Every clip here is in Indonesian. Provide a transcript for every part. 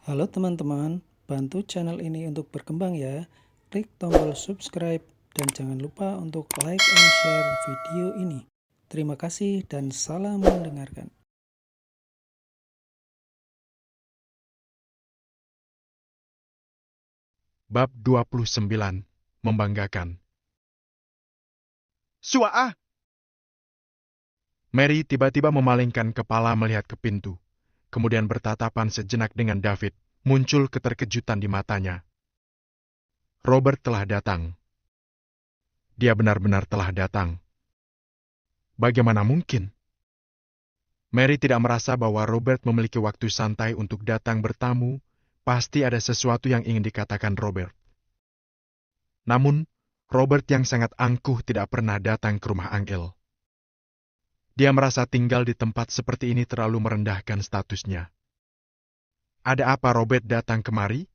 Halo teman-teman, bantu channel ini untuk berkembang ya. Klik tombol subscribe dan jangan lupa untuk like and share video ini. Terima kasih dan salam mendengarkan. Bab 29. Membanggakan. Suaa! Mary tiba-tiba memalingkan kepala melihat ke pintu. Kemudian bertatapan sejenak dengan David. Muncul keterkejutan di matanya. Robert telah datang. Dia benar-benar telah datang. Bagaimana mungkin? Mary tidak merasa bahwa Robert memiliki waktu santai untuk datang bertamu. Pasti ada sesuatu yang ingin dikatakan Robert. Namun, Robert yang sangat angkuh tidak pernah datang ke rumah Angel. Dia merasa tinggal di tempat seperti ini terlalu merendahkan statusnya. Ada apa Robert datang kemari?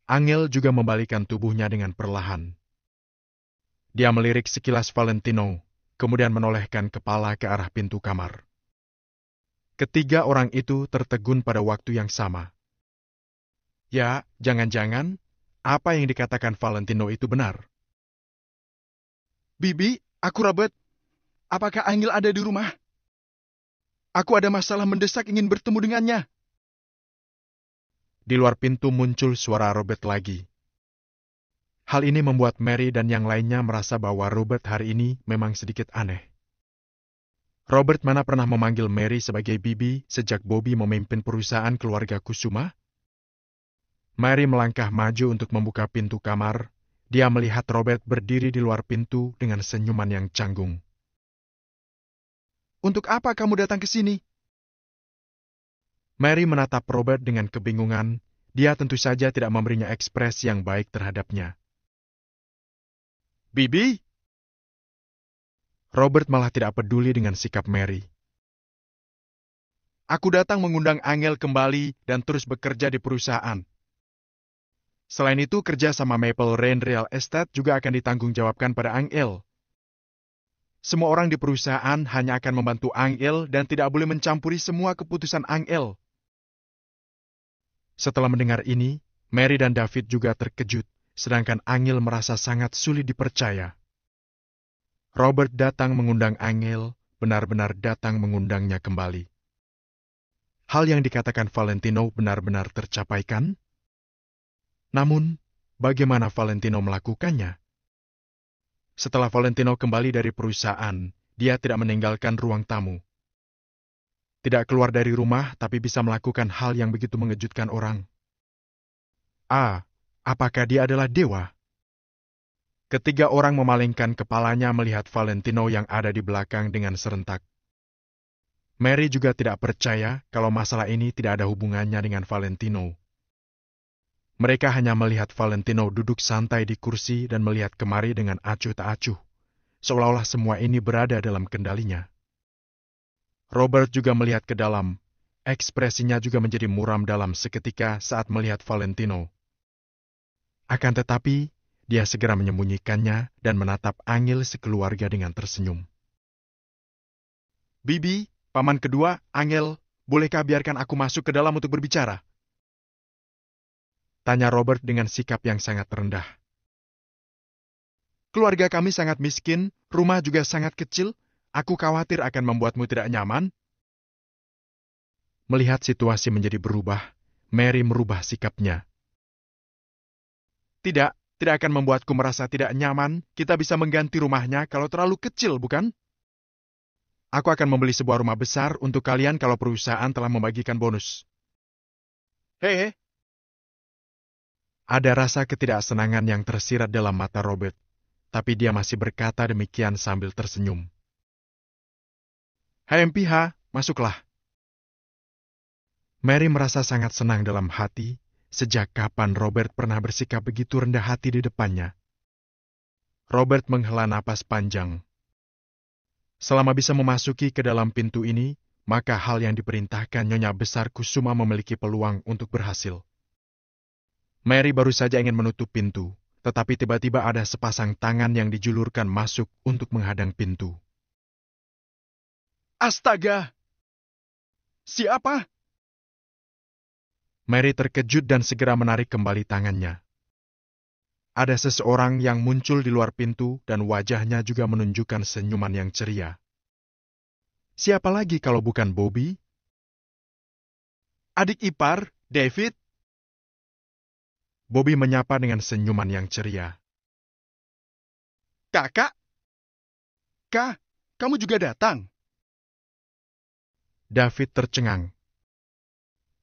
Angel juga membalikan tubuhnya dengan perlahan. Dia melirik sekilas Valentino, kemudian menolehkan kepala ke arah pintu kamar. Ketiga orang itu tertegun pada waktu yang sama. Ya, jangan-jangan apa yang dikatakan Valentino itu benar. Bibi, aku Robert. Apakah Angel ada di rumah? Aku ada masalah mendesak ingin bertemu dengannya. Di luar pintu muncul suara Robert lagi. Hal ini membuat Mary dan yang lainnya merasa bahwa Robert hari ini memang sedikit aneh. Robert mana pernah memanggil Mary sebagai Bibi sejak Bobby memimpin perusahaan keluarga Kusuma? Mary melangkah maju untuk membuka pintu kamar. Dia melihat Robert berdiri di luar pintu dengan senyuman yang canggung. Untuk apa kamu datang ke sini? Mary menatap Robert dengan kebingungan. Dia tentu saja tidak memberinya ekspresi yang baik terhadapnya. Bibi? Robert malah tidak peduli dengan sikap Mary. Aku datang mengundang Angel kembali dan terus bekerja di perusahaan. Selain itu, kerja sama Maple Rain Real Estate juga akan ditanggungjawabkan pada Angel. Semua orang di perusahaan hanya akan membantu Angel dan tidak boleh mencampuri semua keputusan Angel. Setelah mendengar ini, Mary dan David juga terkejut, sedangkan Angel merasa sangat sulit dipercaya. Robert datang mengundang Angel, benar-benar datang mengundangnya kembali. Hal yang dikatakan Valentino benar-benar tercapaikan? Namun, bagaimana Valentino melakukannya? Setelah Valentino kembali dari perusahaan, dia tidak meninggalkan ruang tamu. Tidak keluar dari rumah, tapi bisa melakukan hal yang begitu mengejutkan orang. Apakah dia adalah dewa? Ketiga orang memalingkan kepalanya melihat Valentino yang ada di belakang dengan serentak. Mary juga tidak percaya kalau masalah ini tidak ada hubungannya dengan Valentino. Mereka hanya melihat Valentino duduk santai di kursi dan melihat kemari dengan acuh tak acuh, seolah-olah semua ini berada dalam kendalinya. Robert juga melihat ke dalam. Ekspresinya juga menjadi muram dalam seketika saat melihat Valentino. Akan tetapi, dia segera menyembunyikannya dan menatap Angel sekeluarga dengan tersenyum. Bibi, paman kedua, Angel, bolehkah biarkan aku masuk ke dalam untuk berbicara? Tanya Robert dengan sikap yang sangat rendah. Keluarga kami sangat miskin, rumah juga sangat kecil. Aku khawatir akan membuatmu tidak nyaman. Melihat situasi menjadi berubah, Mary merubah sikapnya. Tidak akan membuatku merasa tidak nyaman. Kita bisa mengganti rumahnya kalau terlalu kecil, bukan? Aku akan membeli sebuah rumah besar untuk kalian kalau perusahaan telah membagikan bonus. Hehe. Ada rasa ketidaksenangan yang tersirat dalam mata Robert, tapi dia masih berkata demikian sambil tersenyum. Hai MPH, masuklah. Mary merasa sangat senang dalam hati. Sejak kapan Robert pernah bersikap begitu rendah hati di depannya? Robert menghela napas panjang. Selama bisa memasuki ke dalam pintu ini, maka hal yang diperintahkan Nyonya Besar Kusuma memiliki peluang untuk berhasil. Mary baru saja ingin menutup pintu, tetapi tiba-tiba ada sepasang tangan yang dijulurkan masuk untuk menghadang pintu. Astaga! Siapa? Mary terkejut dan segera menarik kembali tangannya. Ada seseorang yang muncul di luar pintu dan wajahnya juga menunjukkan senyuman yang ceria. Siapa lagi kalau bukan Bobby? Adik ipar, David? Bobby menyapa dengan senyuman yang ceria. Kakak? Kak, kamu juga datang? David tercengang.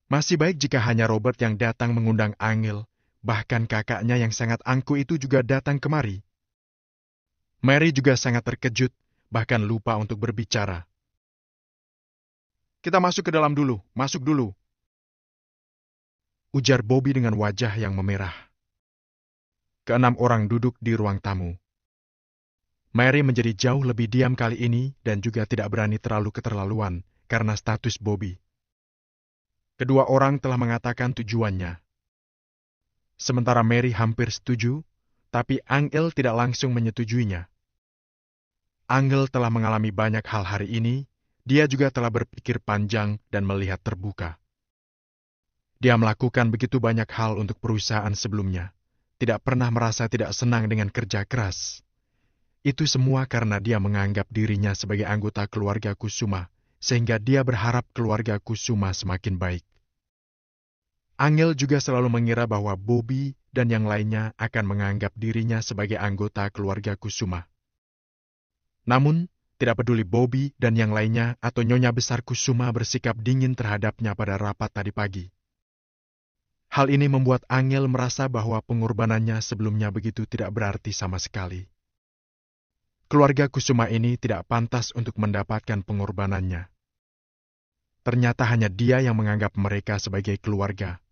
Masih baik jika hanya Robert yang datang mengundang Angel, bahkan kakaknya yang sangat angkuh itu juga datang kemari. Mary juga sangat terkejut, bahkan lupa untuk berbicara. Kita masuk ke dalam dulu, masuk dulu. Ujar Bobby dengan wajah yang memerah. Keenam orang duduk di ruang tamu. Mary menjadi jauh lebih diam kali ini dan juga tidak berani terlalu keterlaluan karena status Bobby. Kedua orang telah mengatakan tujuannya. Sementara Mary hampir setuju, tapi Angel tidak langsung menyetujuinya. Angel telah mengalami banyak hal hari ini, dia juga telah berpikir panjang dan melihat terbuka. Dia melakukan begitu banyak hal untuk perusahaan sebelumnya, tidak pernah merasa tidak senang dengan kerja keras. Itu semua karena dia menganggap dirinya sebagai anggota keluarga Kusuma, sehingga dia berharap keluarga Kusuma semakin baik. Angel juga selalu mengira bahwa Bobby dan yang lainnya akan menganggap dirinya sebagai anggota keluarga Kusuma. Namun, tidak peduli Bobby dan yang lainnya atau Nyonya Besar Kusuma bersikap dingin terhadapnya pada rapat tadi pagi. Hal ini membuat Angel merasa bahwa pengorbanannya sebelumnya begitu tidak berarti sama sekali. Keluarga Kusuma ini tidak pantas untuk mendapatkan pengorbanannya. Ternyata hanya dia yang menganggap mereka sebagai keluarga,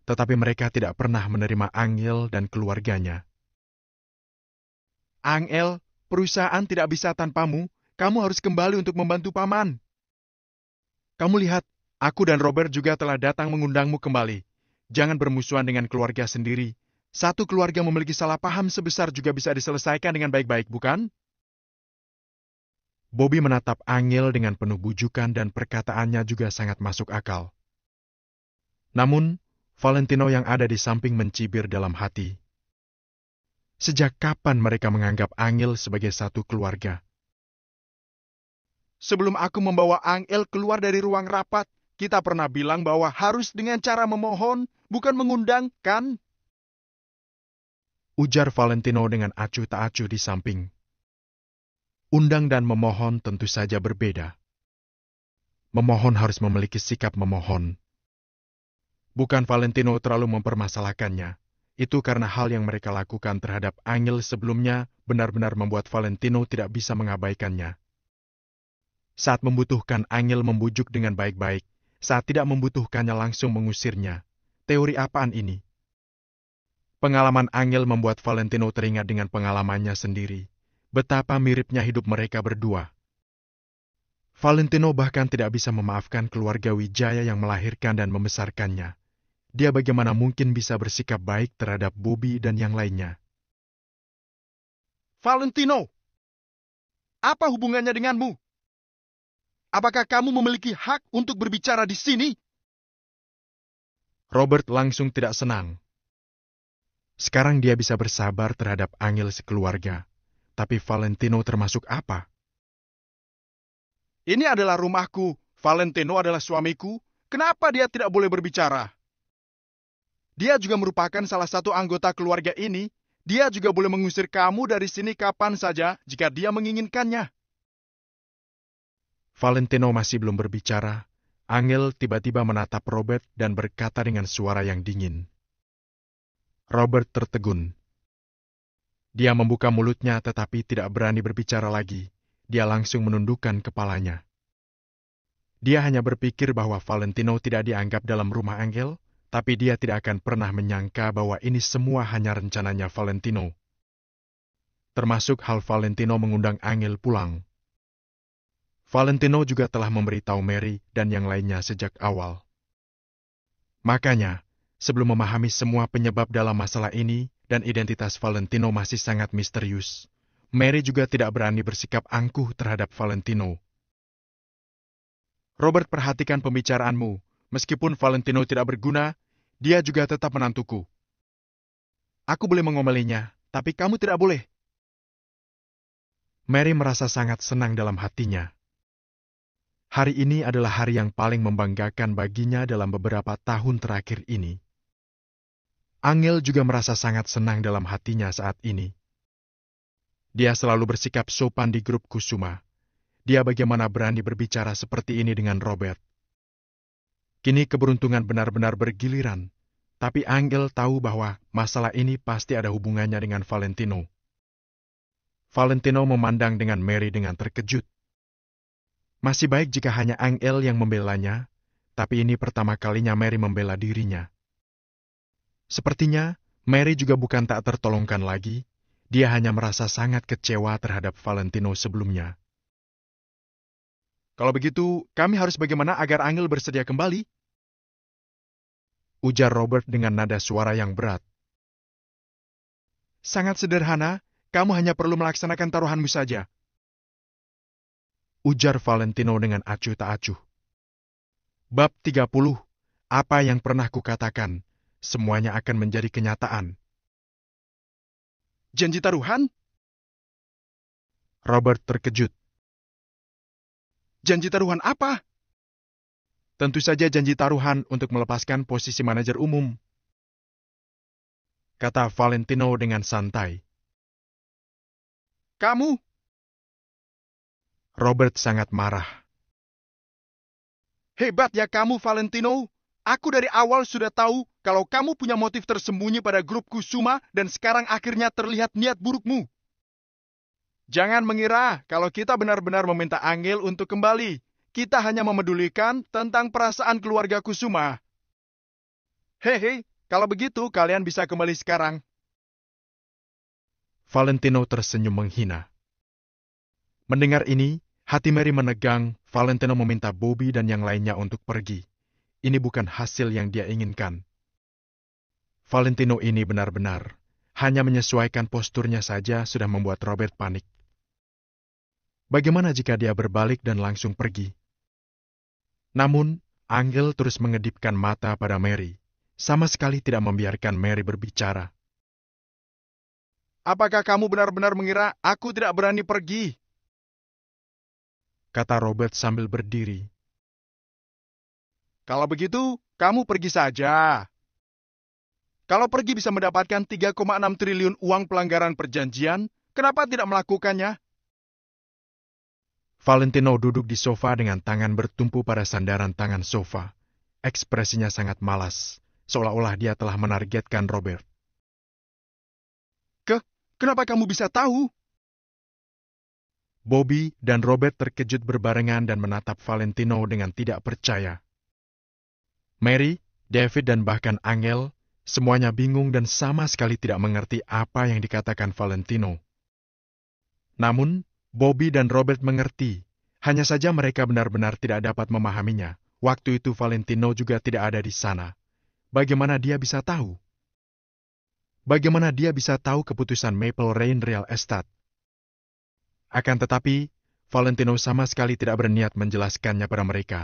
tetapi mereka tidak pernah menerima Angel dan keluarganya. Angel, perusahaan tidak bisa tanpamu, kamu harus kembali untuk membantu paman. Kamu lihat, aku dan Robert juga telah datang mengundangmu kembali. Jangan bermusuhan dengan keluarga sendiri. Satu keluarga memiliki salah paham sebesar juga bisa diselesaikan dengan baik-baik, bukan? Bobby menatap Angel dengan penuh bujukan dan perkataannya juga sangat masuk akal. Namun, Valentino yang ada di samping mencibir dalam hati. Sejak kapan mereka menganggap Angel sebagai satu keluarga? Sebelum aku membawa Angel keluar dari ruang rapat, kita pernah bilang bahwa harus dengan cara memohon, bukan mengundang, kan? Ujar Valentino dengan acuh tak acuh di samping. Undang dan memohon tentu saja berbeda. Memohon harus memiliki sikap memohon. Bukan Valentino terlalu mempermasalahkannya. Itu karena hal yang mereka lakukan terhadap Angel sebelumnya benar-benar membuat Valentino tidak bisa mengabaikannya. Saat membutuhkan Angel membujuk dengan baik-baik, saat tidak membutuhkannya langsung mengusirnya. Teori apaan ini? Pengalaman Angel membuat Valentino teringat dengan pengalamannya sendiri. Betapa miripnya hidup mereka berdua. Valentino bahkan tidak bisa memaafkan keluarga Wijaya yang melahirkan dan membesarkannya. Dia bagaimana mungkin bisa bersikap baik terhadap Bobby dan yang lainnya? Valentino! Apa hubungannya denganmu? Apakah kamu memiliki hak untuk berbicara di sini? Robert langsung tidak senang. Sekarang dia bisa bersabar terhadap Angel sekeluarga. Tapi Valentino termasuk apa? Ini adalah rumahku. Valentino adalah suamiku. Kenapa dia tidak boleh berbicara? Dia juga merupakan salah satu anggota keluarga ini. Dia juga boleh mengusir kamu dari sini kapan saja jika dia menginginkannya. Valentino masih belum berbicara. Angel tiba-tiba menatap Robert dan berkata dengan suara yang dingin. Robert tertegun. Dia membuka mulutnya tetapi tidak berani berbicara lagi. Dia langsung menundukkan kepalanya. Dia hanya berpikir bahwa Valentino tidak dianggap dalam rumah Angel, tapi dia tidak akan pernah menyangka bahwa ini semua hanya rencananya Valentino. Termasuk hal Valentino mengundang Angel pulang. Valentino juga telah memberitahu Mary dan yang lainnya sejak awal. Makanya, sebelum memahami semua penyebab dalam masalah ini dan identitas Valentino masih sangat misterius, Mary juga tidak berani bersikap angkuh terhadap Valentino. Robert, perhatikan pembicaraanmu. Meskipun Valentino tidak berguna, Dia juga tetap menantuku. Aku boleh mengomelinya, tapi kamu tidak boleh. Mary merasa sangat senang dalam hatinya. Hari ini adalah hari yang paling membanggakan baginya dalam beberapa tahun terakhir ini. Angel juga merasa sangat senang dalam hatinya saat ini. Dia selalu bersikap sopan di grup Kusuma. Dia bagaimana berani berbicara seperti ini dengan Robert. Kini keberuntungan benar-benar bergiliran. Tapi Angel tahu bahwa masalah ini pasti ada hubungannya dengan Valentino. Valentino memandang dengan Mary dengan terkejut. Masih baik jika hanya Angel yang membelanya, tapi ini pertama kalinya Mary membela dirinya. Sepertinya, Mary juga bukan tak tertolongkan lagi, dia hanya merasa sangat kecewa terhadap Valentino sebelumnya. Kalau begitu, kami harus bagaimana agar Angel bersedia kembali? Ujar Robert dengan nada suara yang berat. Sangat sederhana, kamu hanya perlu melaksanakan taruhanmu saja. Ujar Valentino dengan acuh tak acuh. Bab 30. Apa yang pernah kukatakan, semuanya akan menjadi kenyataan. Janji taruhan? Robert terkejut. Janji taruhan apa? Tentu saja janji taruhan untuk melepaskan posisi manajer umum. Kata Valentino dengan santai. Kamu? Robert sangat marah. Hebat ya kamu, Valentino. Aku dari awal sudah tahu kalau kamu punya motif tersembunyi pada grup Kusuma dan sekarang akhirnya terlihat niat burukmu. Jangan mengira kalau kita benar-benar meminta Angel untuk kembali. Kita hanya memedulikan tentang perasaan keluarga Kusuma. Hehe, kalau begitu kalian bisa kembali sekarang. Valentino tersenyum menghina. Mendengar ini, hati Mary menegang. Valentino meminta Bobby dan yang lainnya untuk pergi. Ini bukan hasil yang dia inginkan. Valentino ini benar-benar hanya menyesuaikan posturnya saja sudah membuat Robert panik. Bagaimana jika dia berbalik dan langsung pergi? Namun, Angel terus mengedipkan mata pada Mary, sama sekali tidak membiarkan Mary berbicara. Apakah kamu benar-benar mengira aku tidak berani pergi? Kata Robert sambil berdiri. Kalau begitu, kamu pergi saja. Kalau pergi bisa mendapatkan 3,6 triliun uang pelanggaran perjanjian, kenapa tidak melakukannya? Valentino duduk di sofa dengan tangan bertumpu pada sandaran tangan sofa. Ekspresinya sangat malas, seolah-olah dia telah menargetkan Robert. Kenapa kamu bisa tahu? Bobby dan Robert terkejut berbarengan dan menatap Valentino dengan tidak percaya. Mary, David dan bahkan Angel, semuanya bingung dan sama sekali tidak mengerti apa yang dikatakan Valentino. Namun, Bobby dan Robert mengerti. Hanya saja mereka benar-benar tidak dapat memahaminya. Waktu itu Valentino juga tidak ada di sana. Bagaimana dia bisa tahu? Bagaimana dia bisa tahu keputusan Maple Rain Real Estate? Akan tetapi, Valentino sama sekali tidak berniat menjelaskannya pada mereka.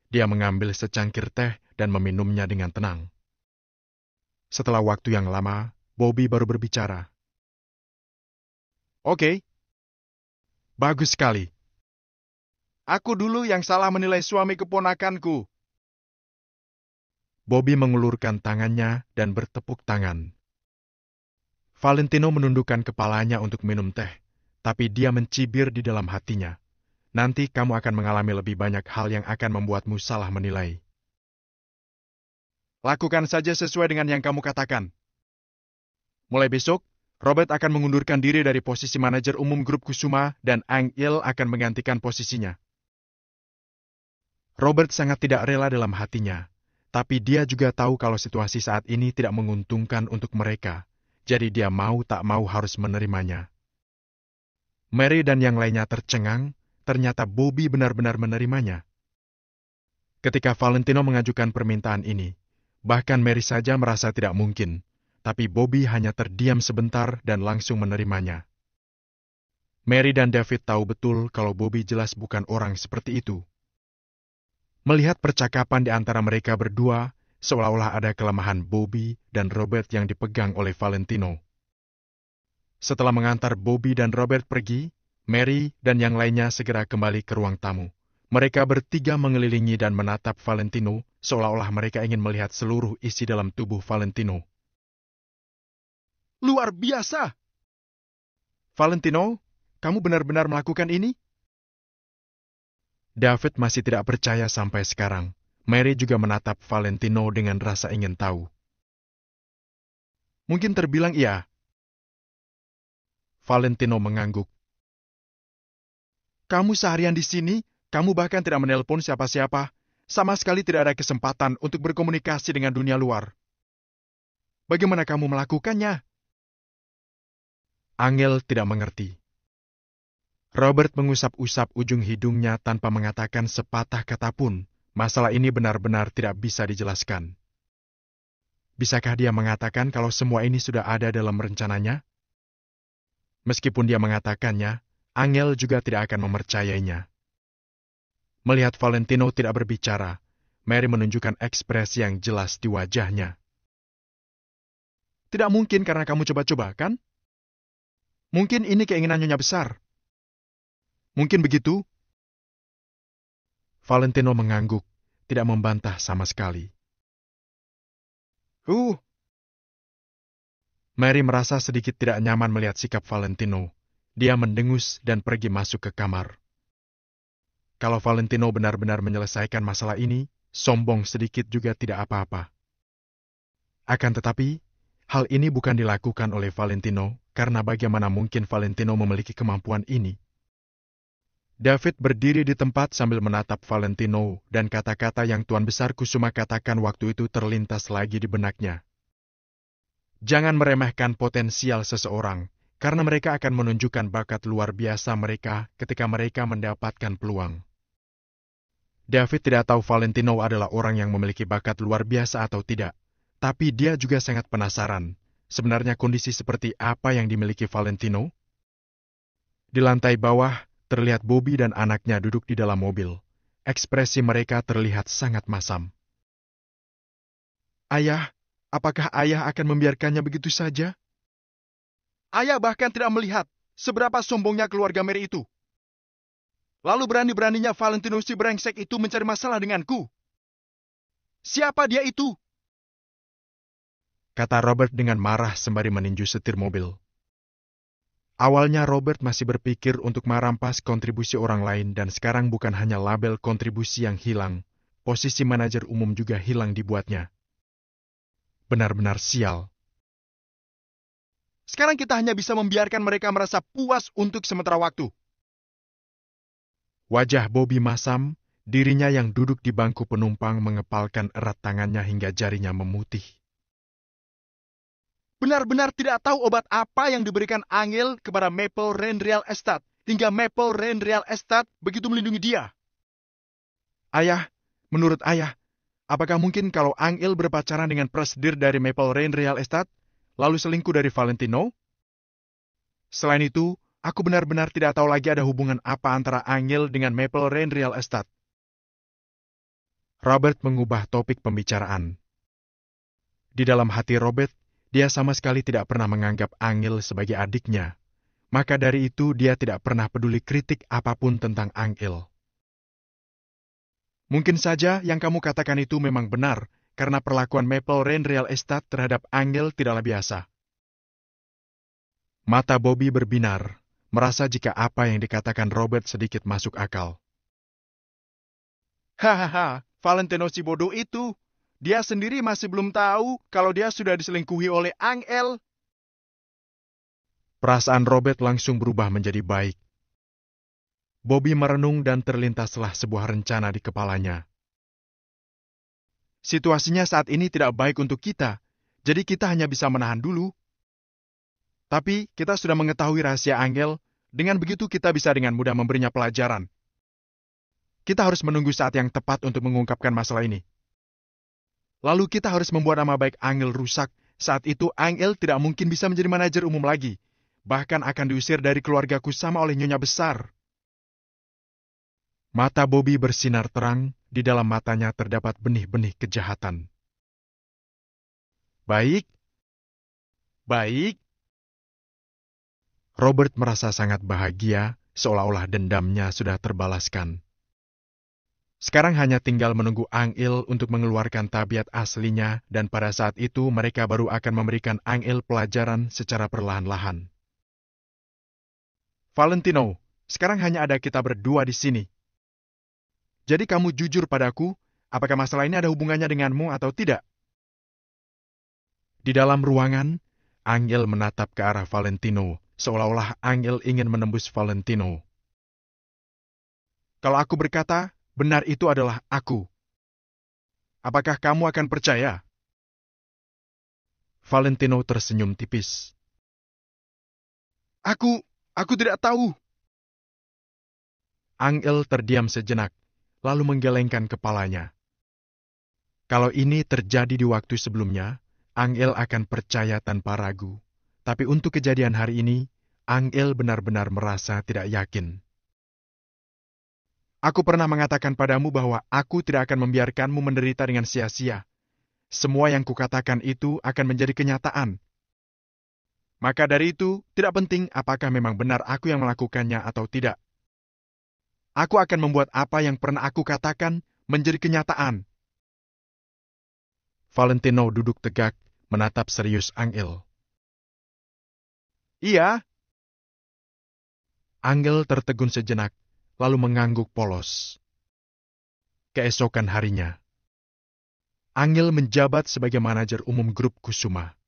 Dia mengambil secangkir teh dan meminumnya dengan tenang. Setelah waktu yang lama, Bobby baru berbicara. Oke. Bagus sekali. Aku dulu yang salah menilai suami keponakanku. Bobby mengulurkan tangannya dan bertepuk tangan. Valentino menundukkan kepalanya untuk minum teh, tapi dia mencibir di dalam hatinya. Nanti kamu akan mengalami lebih banyak hal yang akan membuatmu salah menilai. Lakukan saja sesuai dengan yang kamu katakan. Mulai besok, Robert akan mengundurkan diri dari posisi manajer umum grup Kusuma dan Angel akan menggantikan posisinya. Robert sangat tidak rela dalam hatinya, tapi dia juga tahu kalau situasi saat ini tidak menguntungkan untuk mereka, jadi dia mau tak mau harus menerimanya. Mary dan yang lainnya tercengang, ternyata Bobby benar-benar menerimanya. Ketika Valentino mengajukan permintaan ini, bahkan Mary saja merasa tidak mungkin. Tapi Bobby hanya terdiam sebentar dan langsung menerimanya. Mary dan David tahu betul kalau Bobby jelas bukan orang seperti itu. Melihat percakapan di antara mereka berdua, seolah-olah ada kelemahan Bobby dan Robert yang dipegang oleh Valentino. Setelah mengantar Bobby dan Robert pergi, Mary dan yang lainnya segera kembali ke ruang tamu. Mereka bertiga mengelilingi dan menatap Valentino, seolah-olah mereka ingin melihat seluruh isi dalam tubuh Valentino. Luar biasa! Valentino, kamu benar-benar melakukan ini? David masih tidak percaya sampai sekarang. Mary juga menatap Valentino dengan rasa ingin tahu. Mungkin terbilang iya. Valentino mengangguk. Kamu seharian di sini, kamu bahkan tidak menelpon siapa-siapa. Sama sekali tidak ada kesempatan untuk berkomunikasi dengan dunia luar. Bagaimana kamu melakukannya? Angel tidak mengerti. Robert mengusap-usap ujung hidungnya tanpa mengatakan sepatah kata pun. Masalah ini benar-benar tidak bisa dijelaskan. Bisakah dia mengatakan kalau semua ini sudah ada dalam rencananya? Meskipun dia mengatakannya, Angel juga tidak akan mempercayainya. Melihat Valentino tidak berbicara, Mary menunjukkan ekspresi yang jelas di wajahnya. Tidak mungkin karena kamu coba-coba, kan? Mungkin ini keinginan Nyonya besar. Mungkin begitu? Valentino mengangguk, tidak membantah sama sekali. Mary merasa sedikit tidak nyaman melihat sikap Valentino. Dia mendengus dan pergi masuk ke kamar. Kalau Valentino benar-benar menyelesaikan masalah ini, sombong sedikit juga tidak apa-apa. Akan tetapi, hal ini bukan dilakukan oleh Valentino, karena bagaimana mungkin Valentino memiliki kemampuan ini? David berdiri di tempat sambil menatap Valentino, dan kata-kata yang Tuan Besar Kusuma katakan waktu itu terlintas lagi di benaknya. Jangan meremehkan potensial seseorang, karena mereka akan menunjukkan bakat luar biasa mereka ketika mereka mendapatkan peluang. David tidak tahu Valentino adalah orang yang memiliki bakat luar biasa atau tidak, tapi dia juga sangat penasaran. Sebenarnya kondisi seperti apa yang dimiliki Valentino? Di lantai bawah, terlihat Bobby dan anaknya duduk di dalam mobil. Ekspresi mereka terlihat sangat masam. Ayah, apakah ayah akan membiarkannya begitu saja? Ayah bahkan tidak melihat seberapa sombongnya keluarga Mary itu. Lalu berani-beraninya Valentino si brengsek itu mencari masalah denganku. Siapa dia itu? Kata Robert dengan marah sembari meninju setir mobil. Awalnya Robert masih berpikir untuk merampas kontribusi orang lain dan sekarang bukan hanya label kontribusi yang hilang, posisi manajer umum juga hilang dibuatnya. Benar-benar sial. Sekarang kita hanya bisa membiarkan mereka merasa puas untuk sementara waktu. Wajah Bobby masam, dirinya yang duduk di bangku penumpang mengepalkan erat tangannya hingga jarinya memutih. Benar-benar tidak tahu obat apa yang diberikan Angel kepada Maple Rain Real Estate, hingga Maple Rain Real Estate begitu melindungi dia. Ayah, menurut ayah, apakah mungkin kalau Angel berpacaran dengan presidir dari Maple Rain Real Estate, lalu selingkuh dari Valentino? Selain itu, aku benar-benar tidak tahu lagi ada hubungan apa antara Angel dengan Maple Rain Real Estate. Robert mengubah topik pembicaraan. Di dalam hati Robert, dia sama sekali tidak pernah menganggap Angel sebagai adiknya. Maka dari itu dia tidak pernah peduli kritik apapun tentang Angel. Mungkin saja yang kamu katakan itu memang benar, karena perlakuan Maple Rain Real Estate terhadap Angel tidaklah biasa. Mata Bobby berbinar, merasa jika apa yang dikatakan Robert sedikit masuk akal. Hahaha, Valentino si bodoh itu. Dia sendiri masih belum tahu kalau dia sudah diselingkuhi oleh Angel. Perasaan Robert langsung berubah menjadi baik. Bobby merenung dan terlintaslah sebuah rencana di kepalanya. Situasinya saat ini tidak baik untuk kita, jadi kita hanya bisa menahan dulu. Tapi kita sudah mengetahui rahasia Angel, dengan begitu kita bisa dengan mudah memberinya pelajaran. Kita harus menunggu saat yang tepat untuk mengungkapkan masalah ini. Lalu kita harus membuat nama baik Angel rusak. Saat itu Angel tidak mungkin bisa menjadi manajer umum lagi. Bahkan akan diusir dari keluarga Kusama oleh Nyonya besar. Mata Bobby bersinar terang, di dalam matanya terdapat benih-benih kejahatan. Baik, baik. Robert merasa sangat bahagia, seolah-olah dendamnya sudah terbalaskan. Sekarang hanya tinggal menunggu Angel untuk mengeluarkan tabiat aslinya, dan pada saat itu mereka baru akan memberikan Angel pelajaran secara perlahan-lahan. Valentino, sekarang hanya ada kita berdua di sini. Jadi kamu jujur padaku, apakah masalah ini ada hubungannya denganmu atau tidak? Di dalam ruangan, Angel menatap ke arah Valentino, seolah-olah Angel ingin menembus Valentino. Kalau aku berkata, benar itu adalah aku. Apakah kamu akan percaya? Valentino tersenyum tipis. Aku tidak tahu. Angel terdiam sejenak, lalu menggelengkan kepalanya. Kalau ini terjadi di waktu sebelumnya, Angel akan percaya tanpa ragu. Tapi untuk kejadian hari ini, Angel benar-benar merasa tidak yakin. Aku pernah mengatakan padamu bahwa aku tidak akan membiarkanmu menderita dengan sia-sia. Semua yang kukatakan itu akan menjadi kenyataan. Maka dari itu, tidak penting apakah memang benar aku yang melakukannya atau tidak. Aku akan membuat apa yang pernah aku katakan menjadi kenyataan. Valentino duduk tegak, menatap serius Angel. Iya. Angel tertegun sejenak, lalu mengangguk polos. Keesokan harinya, Angel menjabat sebagai manajer umum grup Kusuma.